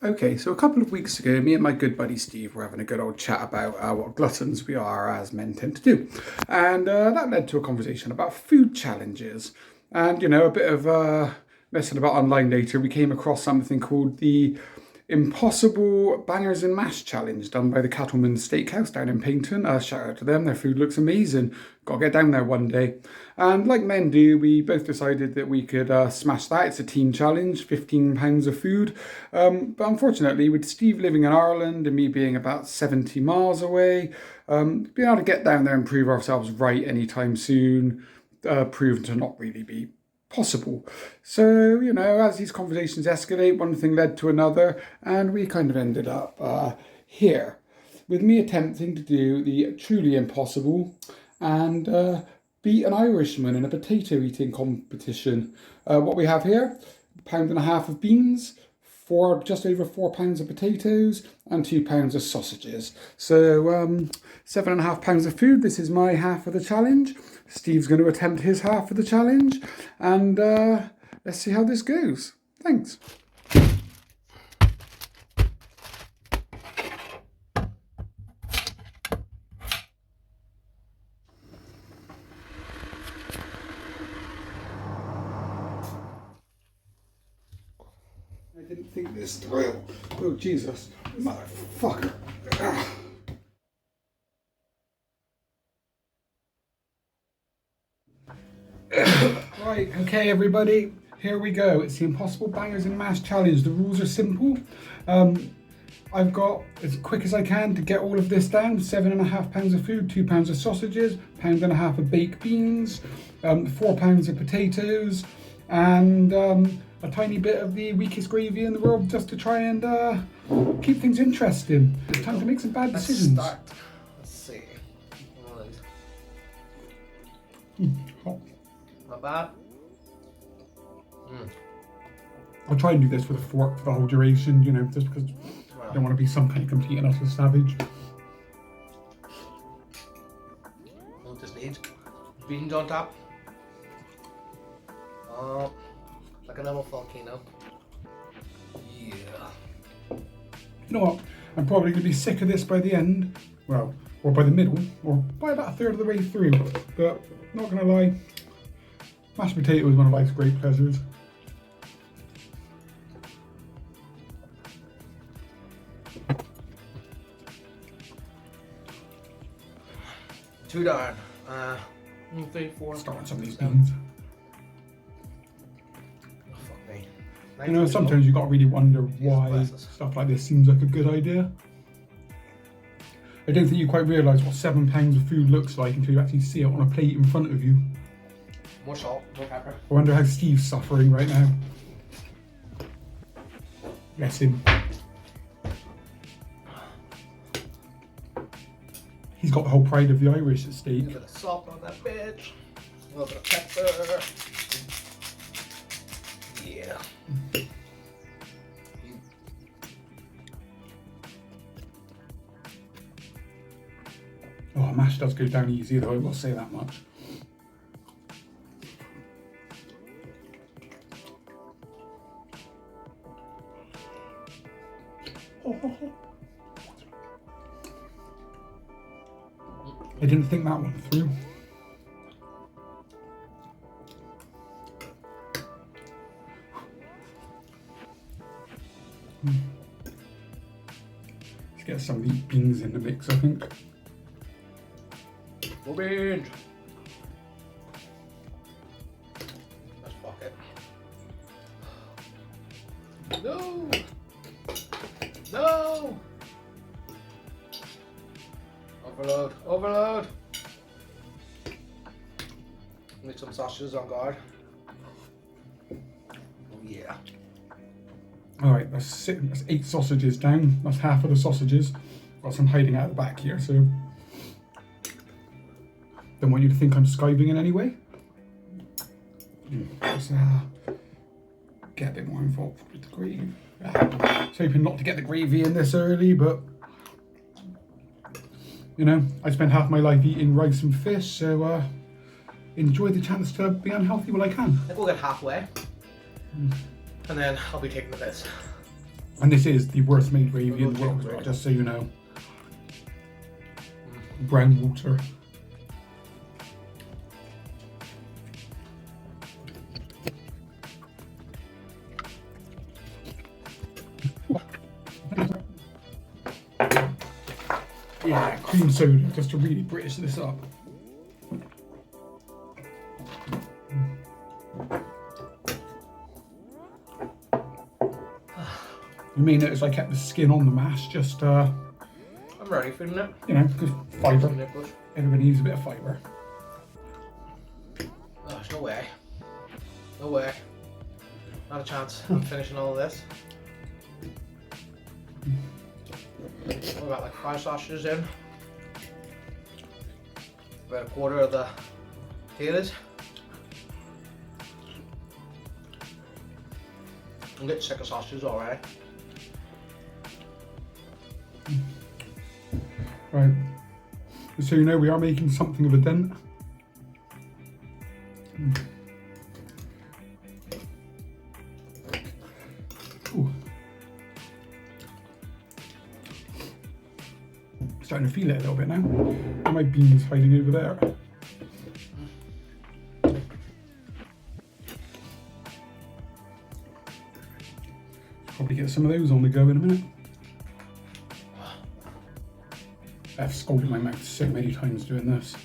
Okay, so a couple of weeks ago, me and my good buddy Steve were having a good old chat about what gluttons we are as men tend to do. And that led to a conversation about food challenges. And, a bit of messing about online later, we came across something called the Impossible Bangers and Mash Challenge done by the Cattleman's Steakhouse down in Paynton. Shout out to them, their food looks amazing. Got to get down there one day. And like men do, we both decided that we could smash that. It's a team challenge, 15 pounds of food. But unfortunately, with Steve living in Ireland and me being about 70 miles away, being able to get down there and prove ourselves right anytime soon, proven to not really be possible. So, as these conversations escalate, one thing led to another, and we kind of ended up here, with me attempting to do the truly impossible and beat an Irishman in a potato eating competition. What we have here, 1.5 pounds of beans, just over 4 pounds of potatoes, and 2 pounds of sausages. So 7.5 pounds of food. This is my half of the challenge. Steve's going to attempt his half of the challenge, and let's see how this goes. Thanks. I didn't think this through. Oh, Jesus. Motherfucker. Right, okay everybody, here we go. It's the Impossible Bangers and Mash Challenge. The rules are simple. I've got, as quick as I can to get all of this down, 7.5 pounds of food, 2 pounds of sausages, 1.5 pounds of baked beans, 4 pounds of potatoes, and a tiny bit of the weakest gravy in the world, just to try and keep things interesting. It's time to make some bad decisions. Let's start. Let's see. Hot. Not bad. I'll try and do this with a fork for the whole duration, just because I don't want to be some kind of complete and utter savage. What this needs? Beans on top. Like a little volcano. Yeah. You know what? I'm probably going to be sick of this by the end. Well, or by the middle, or by about a third of the way through. But, not going to lie, mashed potato is one of life's great pleasures. Too darn. 3, 4. Start on some of these beans. Oh, fuck me. Sometimes you got to really wonder why stuff like this seems like a good idea. I don't think you quite realise what 7 pounds of food looks like until you actually see it on a plate in front of you. More salt, more pepper. I wonder how Steve's suffering right now. Bless him. He's got the whole pride of the Irish at stake. A bit of salt on that bitch. A little bit of pepper. Yeah. Oh, mash does go down easy though, I will say that much. I didn't think that one through. Let's get some of these beans in the mix, I think. More beans. Let's fuck it. No! No! Overload, overload! Need some sausages on guard. Oh yeah. Alright, that's 8 sausages down. That's half of the sausages. Got some hiding out the back here, so don't want you to think I'm skiving in any way. Let's get a bit more involved with the gravy. I was hoping not to get the gravy in this early, but I spend half my life eating rice and fish, so enjoy the chance to be unhealthy while I can. I think we'll get halfway, and then I'll be taking the piss. And this is the worst made gravy in the world, as well, just so you know. Brown water. Yeah, cream soda, just to really British this up. You may notice I kept the skin on the mash, just I'm ready for it. you know, because fibre. Everybody needs a bit of fibre. Oh, there's no way. No way. Not a chance. I'm finishing all of this. We've got like 5 sausages in. About a quarter of the potatoes. I'm getting sick of sausages already. Right. So you know we are making something of a dent. Ooh. Starting to feel it a little bit now. And my beans hiding over there. Probably get some of those on the go in a minute. I've scolded my mouth so many times doing this.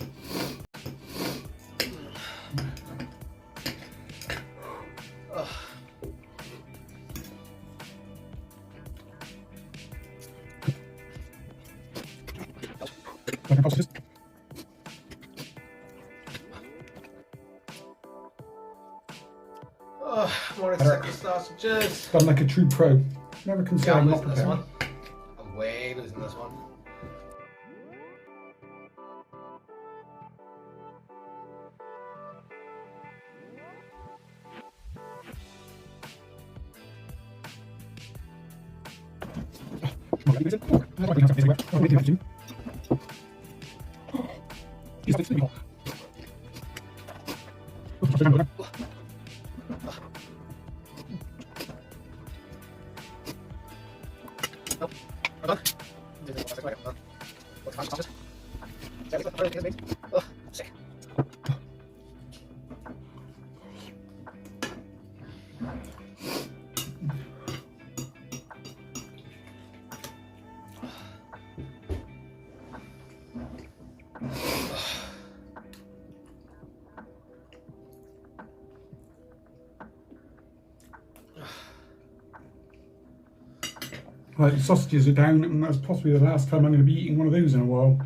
More sick of sausages. Done like a true pro. Never can say Yeah, I'm I'm not losing this prepared. one. I'm way losing this one. Sick. Right, the sausages are down, and that's possibly the last time I'm going to be eating one of those in a while.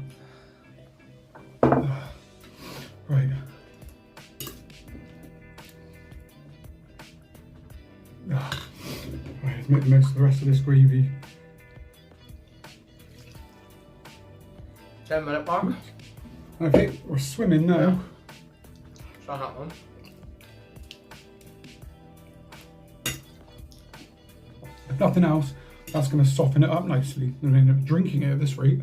Right. Right, let's make the most of the rest of this gravy. 10-minute mark. Okay, we're swimming now. Try that one. If nothing else, that's going to soften it up nicely. I'm going to end up drinking it at this rate.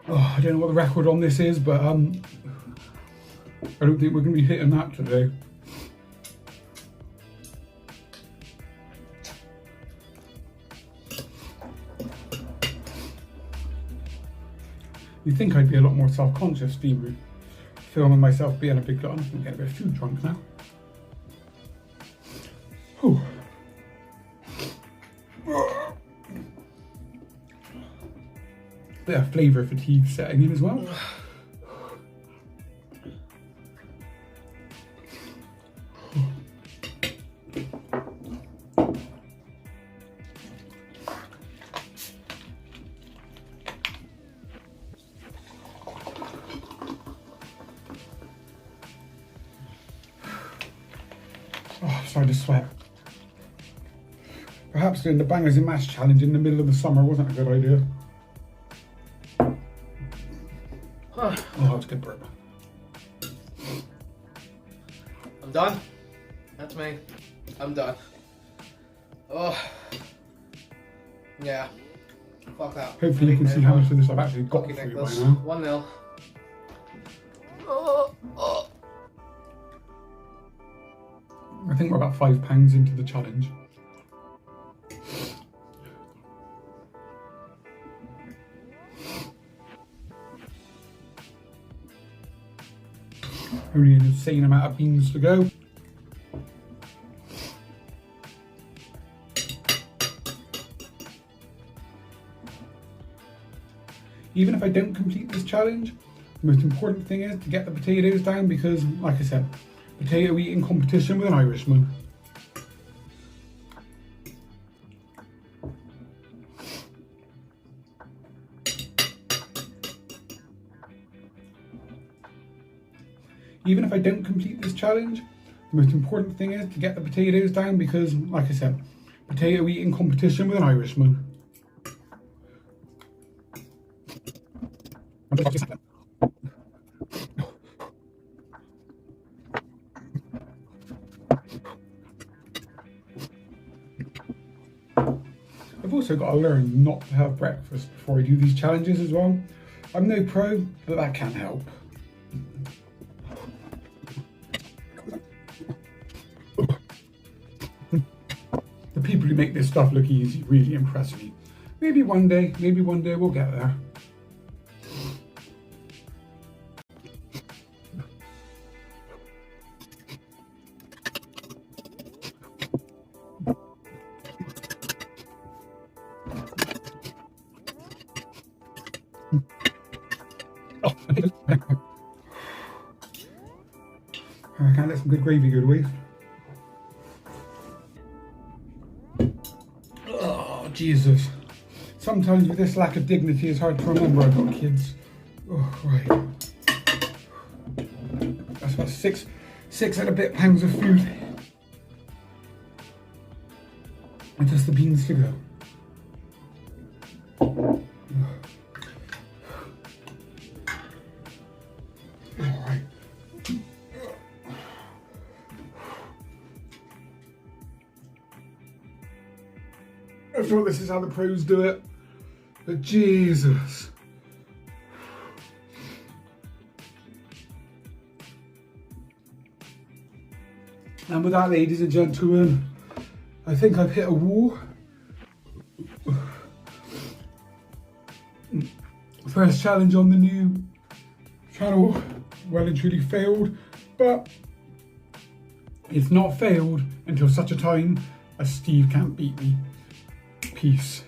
Oh, I don't know what the record on this is, but I don't think we're going to be hitting that today. You'd think I'd be a lot more self-conscious filming myself being a big glutton. I'm getting a bit of food drunk now. Whew. Bit of flavour fatigue setting in as well. Oh, starting to sweat. Perhaps doing the bangers and mash challenge in the middle of the summer wasn't a good idea. Oh, it's a good burp. I'm done. That's me. I'm done. Oh. Yeah. Fuck that. Hopefully you can see how much of this I've actually got Lucky through by Nicholas. now. 1-0. Oh, oh. I think we're about £5 into the challenge. Only an insane amount of beans to go. Even if I don't complete this challenge, the most important thing is to get the potatoes down because, like I said, potato eating competition with an Irishman. Even if I don't complete this challenge, the most important thing is to get the potatoes down because, like I said, potato eating competition with an Irishman. I've also got to learn not to have breakfast before I do these challenges as well. I'm no pro, but that can't help. The people who make this stuff look easy really impress me. Maybe one day we'll get there. I can't let some good gravy go to waste. Oh, Jesus. Sometimes with this lack of dignity, it's hard to remember I've got kids. Oh, right. That's about six and a bit pounds of food. And just the beans to go. Alright. I thought this is how the pros do it, but Jesus. And with that, ladies and gentlemen, I think I've hit a wall. First challenge on the new channel, well and truly failed, but it's not failed until such a time as Steve can't beat me. Peace.